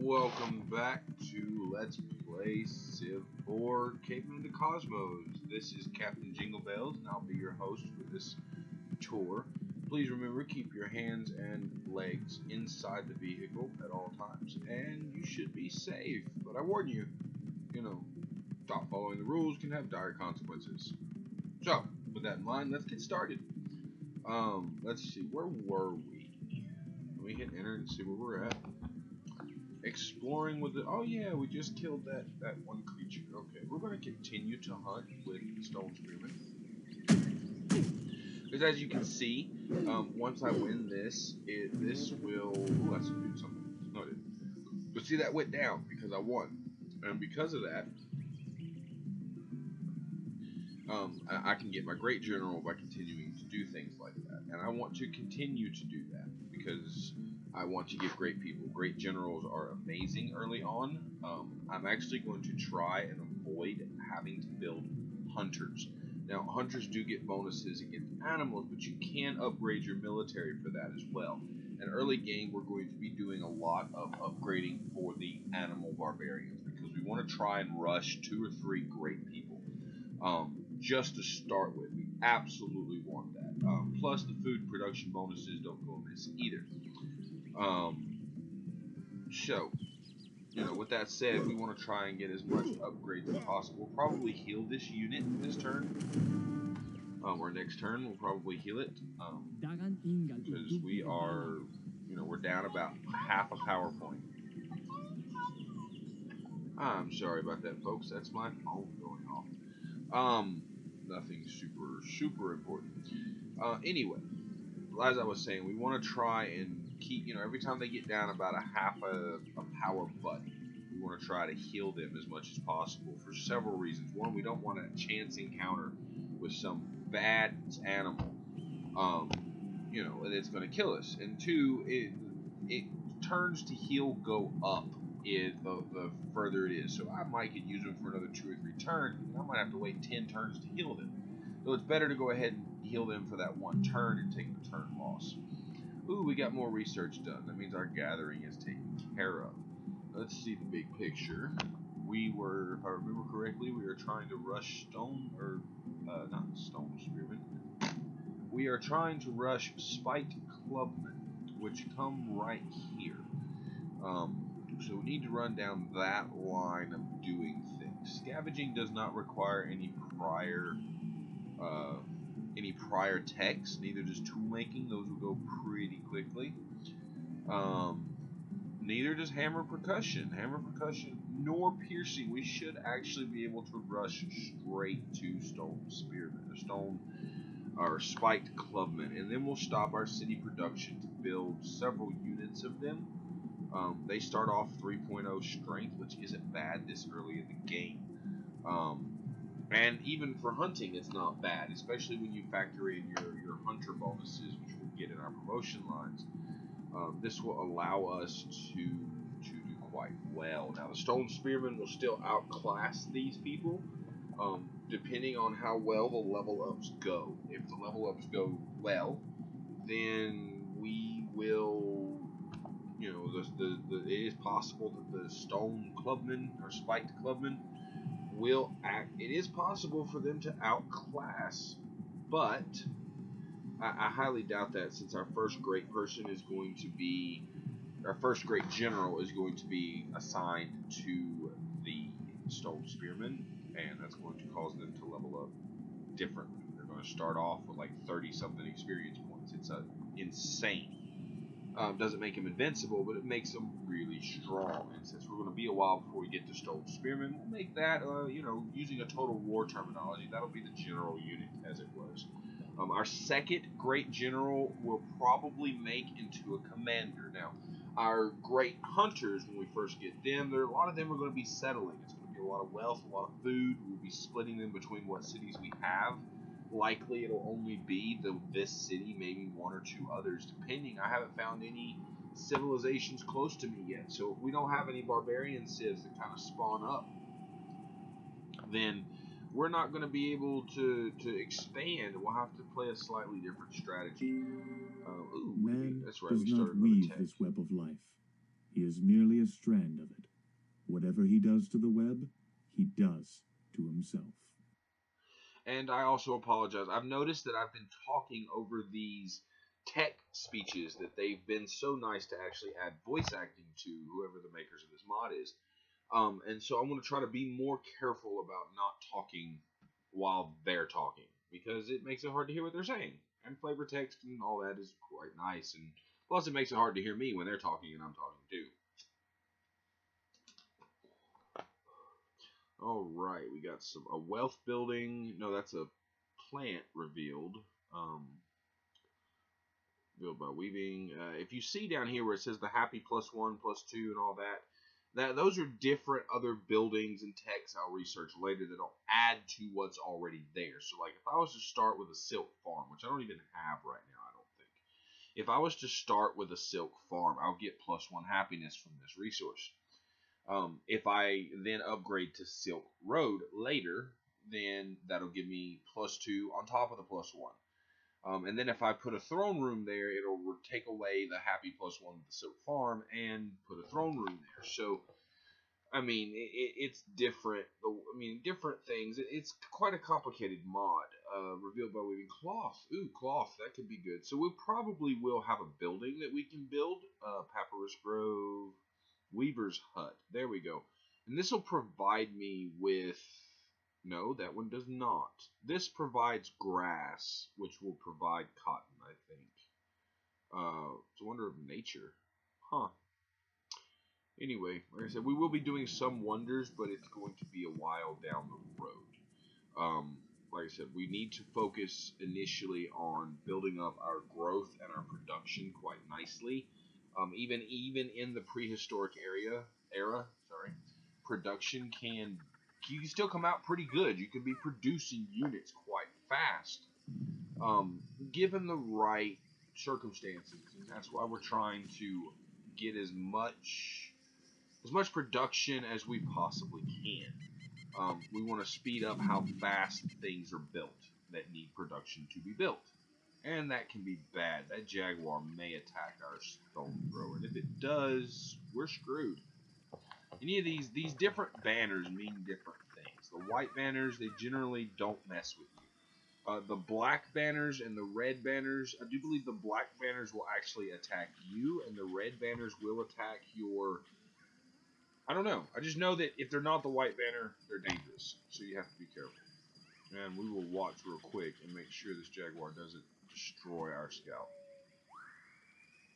Welcome back to Let's Play Ep4 Caveman2Cosmos. This is Captain Jingle Bells, and I'll be your host for this tour. Please remember, keep your hands and legs inside the vehicle at all times, and you should be safe. But I warn you, stop following the rules can have dire consequences. So, with that in mind, let's get started. Let's see, where were we? Let me hit enter and see where we're at. Exploring with the, oh yeah, we just killed that one creature. Okay, we're going to continue to hunt with the stone spearman. Because as you can see, once I win this, this will, ooh, that's doing something. No, it didn't. But see, that went down because I won. And because of that, I can get my great general by continuing to do things like that. And I want to continue to do that because I want to give great people. Great generals are amazing early on. I'm actually going to try and avoid having to build hunters. Now, hunters do get bonuses against animals, but you can upgrade your military for that as well. In early game, we're going to be doing a lot of upgrading for the animal barbarians because we want to try and rush 2 or 3 great people. Just to start with, we absolutely want that. Plus, the food production bonuses don't go amiss either. So, with that said, we want to try and get as much upgrades as possible. We'll probably heal this unit this turn. Or next turn, we'll probably heal it. Because we are, we're down about half a power point. I'm sorry about that, folks. That's my phone going off. Nothing super important. Anyway, as I was saying, we want to try and keep, every time they get down about a half a power button, we want to try to heal them as much as possible for several reasons. One, we don't want a chance encounter with some bad animal, and it's going to kill us. And two, it turns to heal go up the further it is. So I might could use them for another 2 or 3 turns, and I might have to wait 10 turns to heal them. So it's better to go ahead and heal them for that 1 turn and take the turn loss. Ooh, we got more research done. That means our gathering is taken care of. Let's see the big picture. We were, if I remember correctly, we were trying to rush not stone spearmen. We are trying to rush spiked clubmen, which come right here. So we need to run down that line of doing things. Scavenging does not require any prior text, neither does tool making. Those will go pretty quickly. Neither does hammer percussion. Hammer percussion nor piercing. We should actually be able to rush straight to stone spearmen, or spiked clubmen, and then we'll stop our city production to build several units of them. They start off 3.0 strength, which isn't bad this early in the game. And even for hunting, it's not bad, especially when you factor in your hunter bonuses, which we'll get in our promotion lines. This will allow us to do quite well. Now, the stone spearmen will still outclass these people, depending on how well the level ups go. If the level ups go well, then we will. It is possible that the stone clubmen or spiked clubmen will act. It is possible for them to outclass, but I highly doubt that, since our first great person is going to be, our first great general is going to be assigned to the stone spearmen, and that's going to cause them to level up differently. They're going to start off with like 30-something experience points. It's insane. Doesn't make them invincible, but it makes them really strong. And since we're going to be a while before we get to stone spearmen, we'll make that, using a total war terminology, that'll be the general unit as it was. Our second great general will probably make into a commander. Now, our great hunters, when we first get them, a lot of them are going to be settling. It's going to be a lot of wealth, a lot of food. We'll be splitting them between what cities we have. Likely it'll only be this city, maybe 1 or 2 others, depending. I haven't found any civilizations close to me yet, so if we don't have any barbarian civs that kind of spawn up, then we're not going to be able to expand. We'll have to play a slightly different strategy. Man that's right, we does not started weave with his web of life. He is merely a strand of it. Whatever he does to the web, he does to himself. And I also apologize. I've noticed that I've been talking over these tech speeches that they've been so nice to actually add voice acting to, whoever the makers of this mod is. And so I'm going to try to be more careful about not talking while they're talking, because it makes it hard to hear what they're saying. And flavor text and all that is quite nice, and plus it makes it hard to hear me when they're talking and I'm talking too. All right, we got a wealth building. No, that's a plant revealed. Built by weaving. If you see down here where it says the happy +1, +2, and all that, those are different other buildings and techs I'll research later that'll add to what's already there. So, like, if I was to start with a silk farm, which I don't even have right now, I don't think. If I was to start with a silk farm, I'll get +1 happiness from this resource. If I then upgrade to Silk Road later, then that'll give me +2 on top of the +1. And then if I put a throne room there, it'll take away the happy +1 with the Silk Farm and put a throne room there. So, I mean, it's different. I mean, different things. It's quite a complicated mod. Revealed by weaving cloth. Ooh, cloth. That could be good. So we probably will have a building that we can build. Papyrus Grove, Weaver's Hut. There we go. And this will provide me with... No, that one does not. This provides grass, which will provide cotton, I think. It's a wonder of nature. Huh. Anyway, like I said, we will be doing some wonders, but it's going to be a while down the road. Like I said, we need to focus initially on building up our growth and our production quite nicely. Even in the prehistoric era, production you can still come out pretty good. You can be producing units quite fast, given the right circumstances, and that's why we're trying to get as much production as we possibly can. We want to speed up how fast things are built that need production to be built, and that can be bad. That jaguar may attack our stone thrower, and if it does, we're screwed. Any of these different banners mean different things. The white banners, they generally don't mess with you. The black banners and the red banners, I do believe the black banners will actually attack you, and the red banners will attack your... I don't know. I just know that if they're not the white banner, they're dangerous. So you have to be careful. And we will watch real quick and make sure this jaguar doesn't destroy our scout.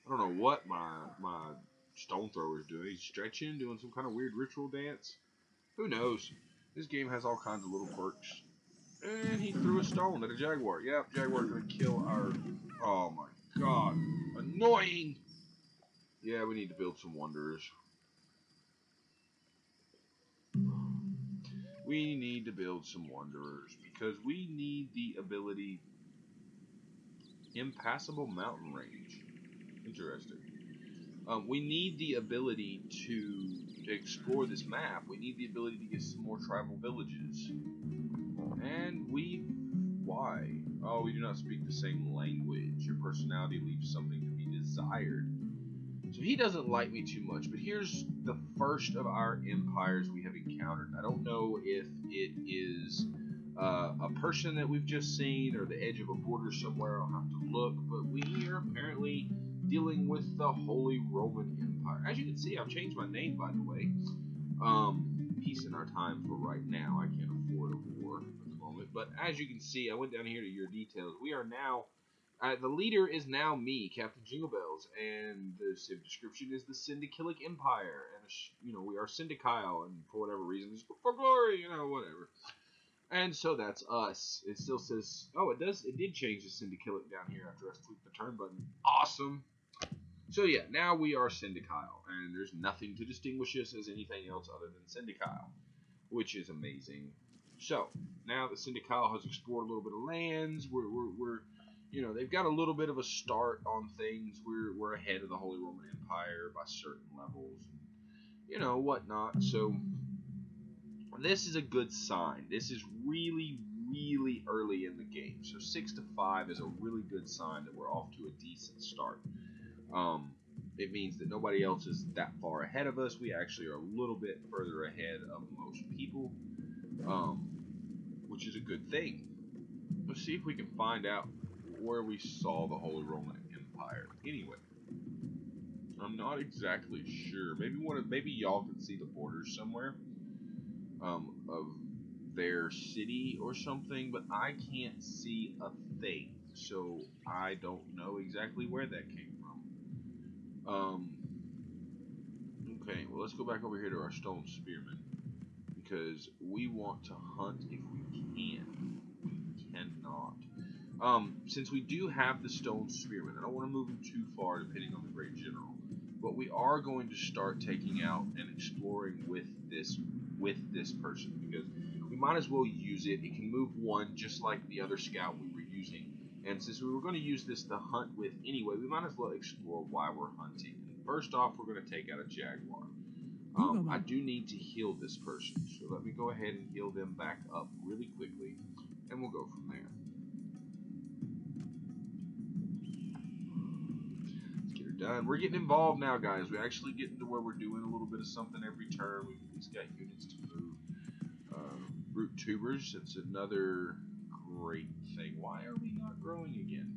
I don't know what my stone thrower is doing. He's stretching, doing some kind of weird ritual dance. Who knows? This game has all kinds of little quirks. And he threw a stone at a jaguar. Yep, jaguar's gonna kill our... Oh my god. Annoying! Yeah, we need to build some wonders. We need to build some wanderers because we need the ability... Impassable mountain range. Interesting. We need the ability to explore this map. We need the ability to get some more tribal villages. And why? Oh, we do not speak the same language. Your personality leaves something to be desired. So he doesn't like me too much, but here's the first of our empires we have encountered. I don't know if it is a person that we've just seen or the edge of a border somewhere. I'll have to look, but we are apparently dealing with the Holy Roman Empire. As you can see, I've changed my name, by the way. Peace in our time for right now. I can't afford a war at the moment, but as you can see, I went down here to your details. We are now... the leader is now me, Captain Jingle Bells, and the civ description is the Syndicilic Empire, and we are Syndicile, and for whatever reason, it's for glory, whatever. And so that's us. It still says, oh, it did change the Syndicilic down here after I clicked the turn button. Awesome. So yeah, now we are Syndicile, and there's nothing to distinguish us as anything else other than Syndicile, which is amazing. So now that Syndicile has explored a little bit of lands, we're they've got a little bit of a start on things. We're ahead of the Holy Roman Empire by certain levels, whatnot. So this is a good sign. This is really, really early in the game. So 6 to 5 is a really good sign that we're off to a decent start. it means that nobody else is that far ahead of us. We actually are a little bit further ahead of most people, which is a good thing. Let's see if we can find out where we saw the Holy Roman Empire. Anyway, I'm not exactly sure. Maybe y'all can see the borders somewhere of their city or something, but I can't see a thing, so I don't know exactly where that came from. Okay, well, let's go back over here to our stone spearmen, because we want to hunt if we can. We cannot. Since we do have the stone spearmen, I don't want to move them too far depending on the great general, but we are going to start taking out and exploring with this person, because we might as well use it. It can move one just like the other scout we were using, and since we were going to use this to hunt with anyway, we might as well explore why we're hunting. And first off, we're going to take out a jaguar. I do need to heal this person, so let me go ahead and heal them back up really quickly, and we'll go from there. Done. We're getting involved now, guys. We're actually getting to where we're doing a little bit of something every turn. We've at least got units to move. Root tubers, it's another great thing. Why are we not growing again?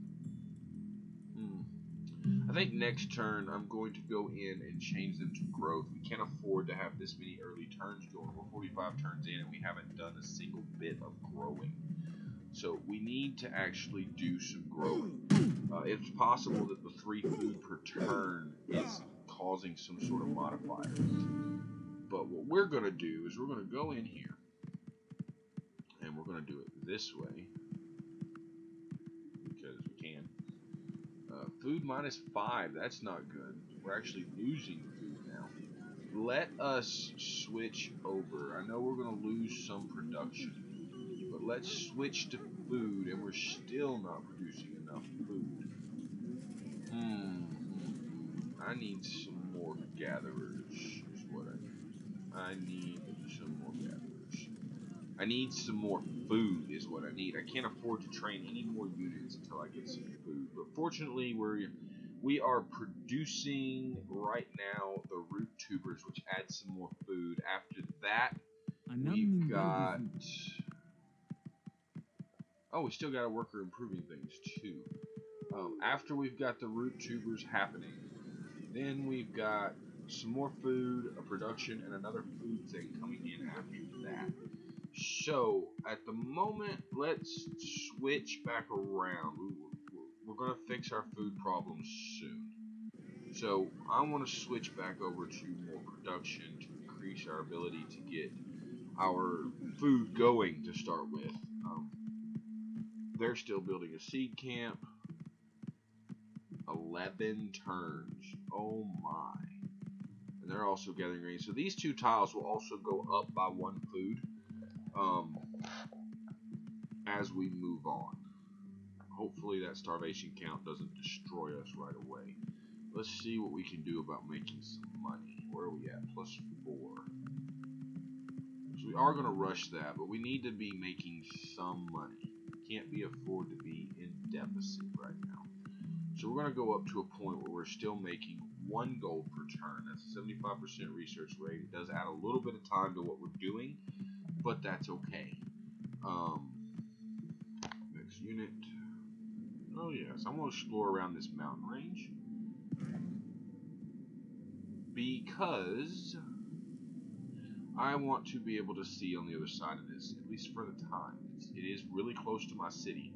I think next turn I'm going to go in and change them to growth. We can't afford to have this many early turns going. We're 45 turns in and we haven't done a single bit of growing. So we need to actually do some growing. It's possible that the 3 food per turn is causing some sort of modifier. But what we're going to do is we're going to go in here and we're going to do it this way because we can. Food -5, that's not good. We're actually losing food now. Let us switch over. I know we're going to lose some production, but let's switch to food, and we're still not producing enough food. I need some more gatherers, is what I need. I need some more gatherers. I need some more food, is what I need. I can't afford to train any more units until I get some food. But fortunately, we are producing right now the root tubers, which add some more food. After that, we've got... Oh, we still got a worker improving things, too. After we've got the root tubers happening, then we've got some more food, a production, and another food thing coming in after that. So, at the moment, let's switch back around. We're going to fix our food problems soon. So, I want to switch back over to more production to increase our ability to get our food going to start with. They're still building a seed camp. 11 turns. Oh my. And they're also gathering grain. So these 2 tiles will also go up by 1 food as we move on. Hopefully that starvation count doesn't destroy us right away. Let's see what we can do about making some money. Where are we at? +4. So we are going to rush that, but we need to be making some money. We can't afford to be in deficit right now. So we're going to go up to a point where we're still making 1 gold per turn. That's a 75% research rate. It does add a little bit of time to what we're doing, but that's okay. Next unit. Oh yes, I'm going to explore around this mountain range, because I want to be able to see on the other side of this, at least for the time. It is really close to my city,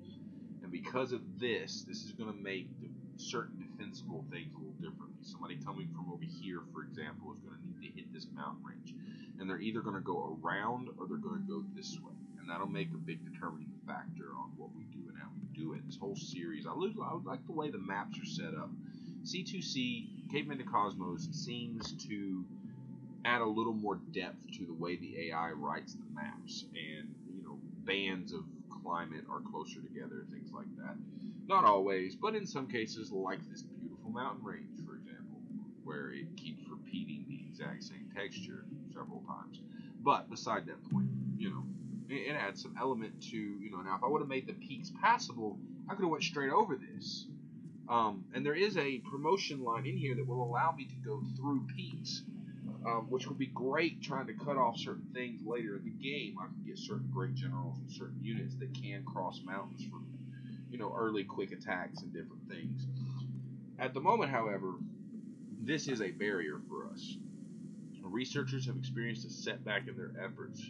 and because of this is going to make certain defensible things a little differently. Somebody coming from over here, for example, is going to need to hit this mountain range, and they're either going to go around or they're going to go this way, and that'll make a big determining factor on what we do and how we do it. This whole series, I like the way the maps are set up. C2C, Caveman2Cosmos, seems to add a little more depth to the way the AI writes the maps, and bands of climate are closer together, things like that. Not always, but in some cases, like this beautiful mountain range, for example, where it keeps repeating the exact same texture several times. But beside that point, it adds some element to, now if I would have made the peaks passable, I could have went straight over this. And there is a promotion line in here that will allow me to go through peaks, which will be great trying to cut off certain things later in the game. I can get certain great generals and certain units that can cross mountains for, early quick attacks and different things. At the moment, however, this is a barrier for us. Researchers have experienced a setback in their efforts.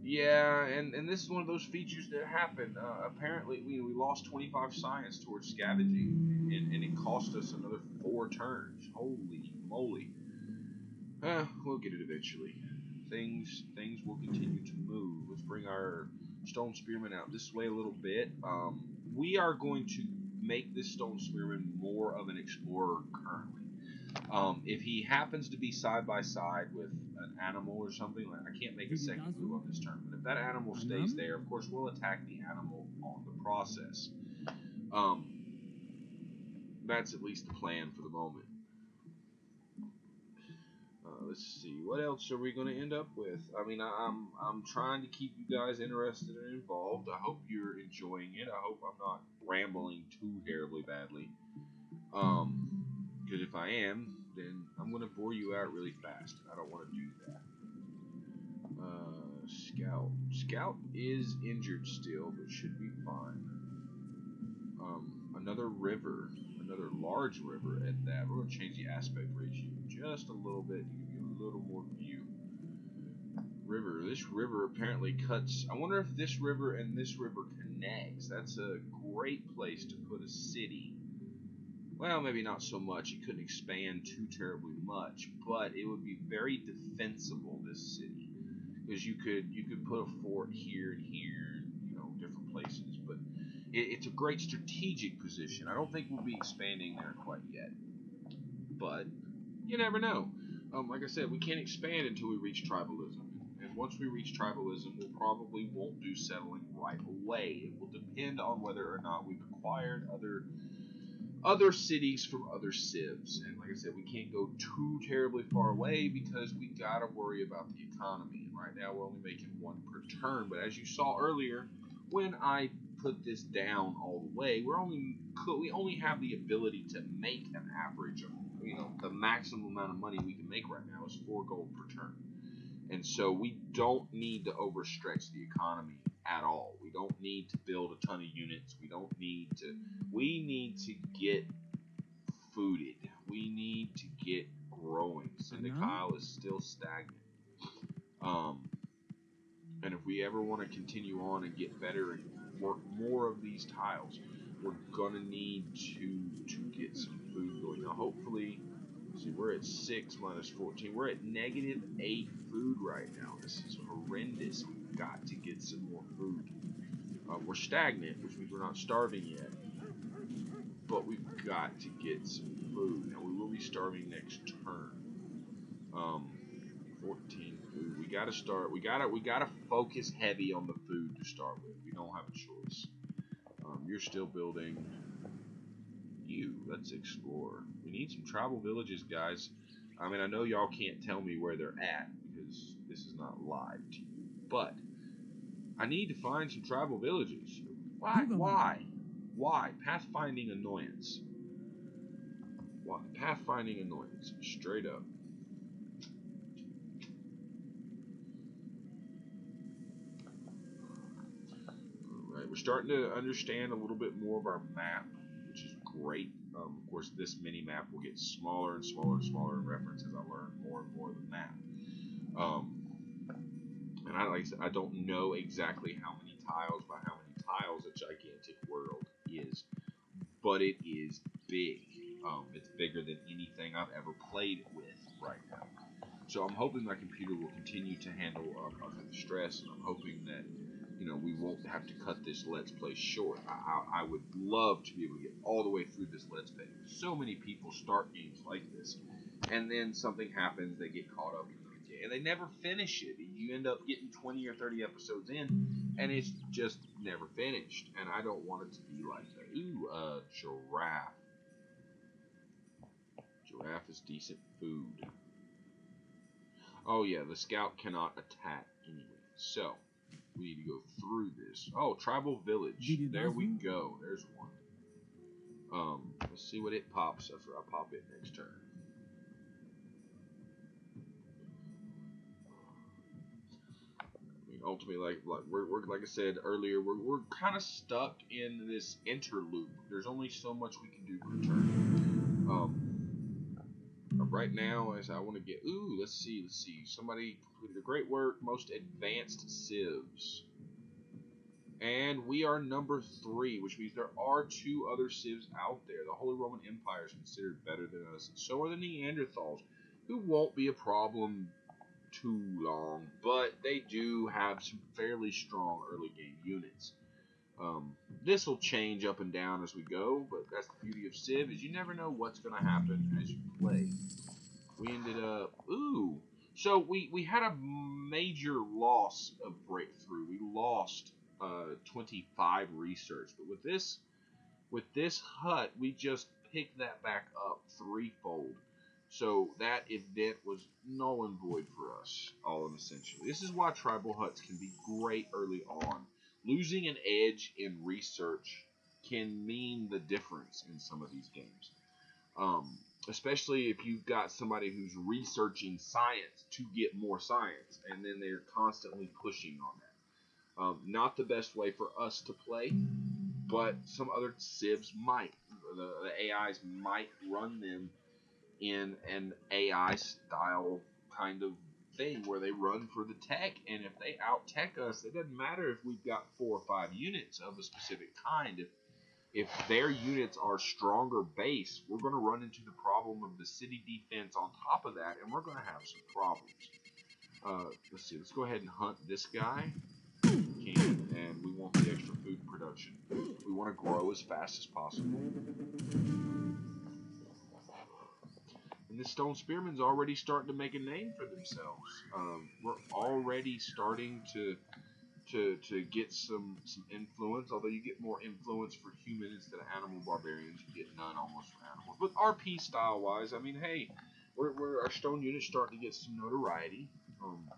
Yeah, and this is one of those features that happen. Apparently, we lost 25 science towards scavenging, and it cost us another 4 turns. Holy moly. We'll get it eventually. Things will continue to move. Let's bring our stone spearman out this way a little bit. We are going to make this stone spearman more of an explorer currently. If he happens to be side by side with an animal or something, like I can't make a second move on this turn, but if that animal stays there, of course we'll attack the animal on the process. That's at least the plan for the moment. Let's see, what else are we going to end up with? I mean, I'm trying to keep you guys interested and involved. I hope you're enjoying it. I hope I'm not rambling too terribly badly. Because if I am, then I'm going to bore you out really fast. I don't want to do that. Scout. Scout is injured still, but should be fine. Another river. Another large river at that. We're going to change the aspect ratio just a little bit to give you a little more view. River. This river apparently cuts. I wonder if this river and this river connects. That's a great place to put a city. Well, maybe not so much. It couldn't expand too terribly much, but it would be very defensible, this city, because you could put a fort here and here, different places. But it's a great strategic position. I don't think we'll be expanding there quite yet, but you never know. Like I said, we can't expand until we reach tribalism, and once we reach tribalism, we probably won't do settling right away. It will depend on whether or not we've acquired other cities from other civs, and like I said, we can't go too terribly far away because we gotta worry about the economy. And right now we're only making 1 per turn, but as you saw earlier, when I put this down all the way, we only have the ability to make an average of, the maximum amount of money we can make right now is 4 gold per turn, and so we don't need to overstretch the economy at all. We don't need to build a ton of units. We need to get fooded. We need to get growing. Syndicile is still stagnant. And if we ever want to continue on and get better and work more of these tiles, we're gonna need to get some food going. Now hopefully, see, we're at 6 minus 14. We're at -8 food right now. This is horrendous. We've got to get some more food. We're stagnant, which means we're not starving yet. But we've got to get some food. Now we will be starving next turn. 14 food. We gotta start. We gotta focus heavy on the food to start with. We don't have a choice. You're still building. Let's explore. We need some tribal villages, guys. I mean, I know y'all can't tell me where they're at because this is not live to you, but I need to find some tribal villages. Why? Pathfinding annoyance. Why? Pathfinding annoyance. Straight up. Alright, we're starting to understand a little bit more of our map, which is great. Of course, this mini map will get smaller and smaller and smaller in reference as I learn more and more of the map. And like I said, I don't know exactly how many tiles by how many tiles a gigantic world is, but it is big. It's bigger than anything I've ever played with right now. So I'm hoping my computer will continue to handle the stress, and I'm hoping that we won't have to cut this Let's Play short. I would love to be able to get all the way through this Let's Play. So many people start games like this, and then something happens, they get caught up, and they never finish it. You end up getting 20 or 30 episodes in, and it's just never finished. And I don't want it to be like that. Ooh, giraffe. Giraffe is decent food. Oh yeah, the scout cannot attack anyway. So we need to go through this. Oh, tribal village. There we go. There's one. Let's see what it pops after I pop it next turn. I mean, ultimately, we're like I said earlier, we're kind of stuck in this interloop. There's only so much we can do per turn. Right now, as I want to get, let's see. Somebody completed a great work, most advanced civs. And we are number 3, which means there are 2 other civs out there. The Holy Roman Empire is considered better than us, and so are the Neanderthals, who won't be a problem too long, but they do have some fairly strong early game units. This will change up and down as we go, but that's the beauty of Civ, is you never know what's going to happen as you play. We ended up, so we had a major loss of breakthrough. We lost 25 research, but with this hut, we just picked that back up threefold. So that event was null and void for us, all in essentially. This is why tribal huts can be great early on. Losing an edge in research can mean the difference in some of these games. Especially if you've got somebody who's researching science to get more science, and then they're constantly pushing on that. Not the best way for us to play, but some other civs might. The AIs might run them in an AI style kind of thing where they run for the tech, and if they out tech us, it doesn't matter if we've got 4 or 5 units of a specific kind. If their units are stronger base, we're going to run into the problem of the city defense on top of that, and we're going to have some problems. Let's see. Let's go ahead and hunt this guy. We can, and we want the extra food production. We want to grow as fast as possible. And this stone spearman's already starting to make a name for themselves. We're already starting to get some influence, although you get more influence for human instead of animal barbarians. You get none almost for animals. But RP style wise, I mean, hey, our stone unit's starting to get some notoriety.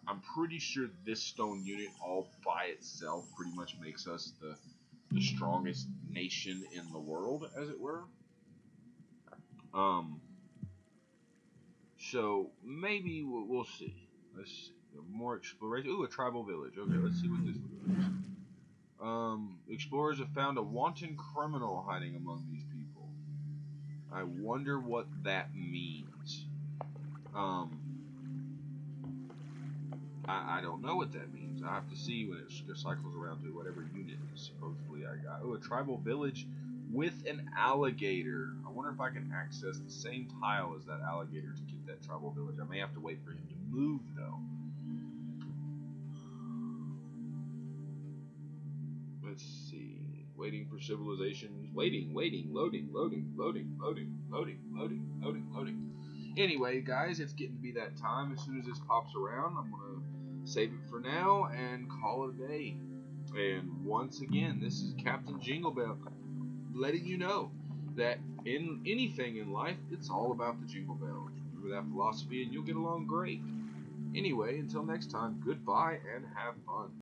I'm pretty sure this stone unit all by itself pretty much makes us the strongest nation in the world, as it were. So maybe we'll see. Let's see. More exploration. Ooh, a tribal village. Okay, let's see what this one is. Explorers have found a wanton criminal hiding among these people. I wonder what that means. I don't know what that means. I have to see when it cycles around to whatever unit supposedly I got. Oh, a tribal village with an alligator. I wonder if I can access the same tile as that alligator to get that tribal village. I may have to wait for him to move, though. Let's see. Waiting for civilizations. Waiting. Loading. Anyway, guys, it's getting to be that time. As soon as this pops around, I'm going to save it for now and call it a day. And once again, this is Captain Jinglebell letting you know that in anything in life, it's all about the jingle bells. Remember that philosophy and you'll get along great. Anyway, until next time, goodbye and have fun.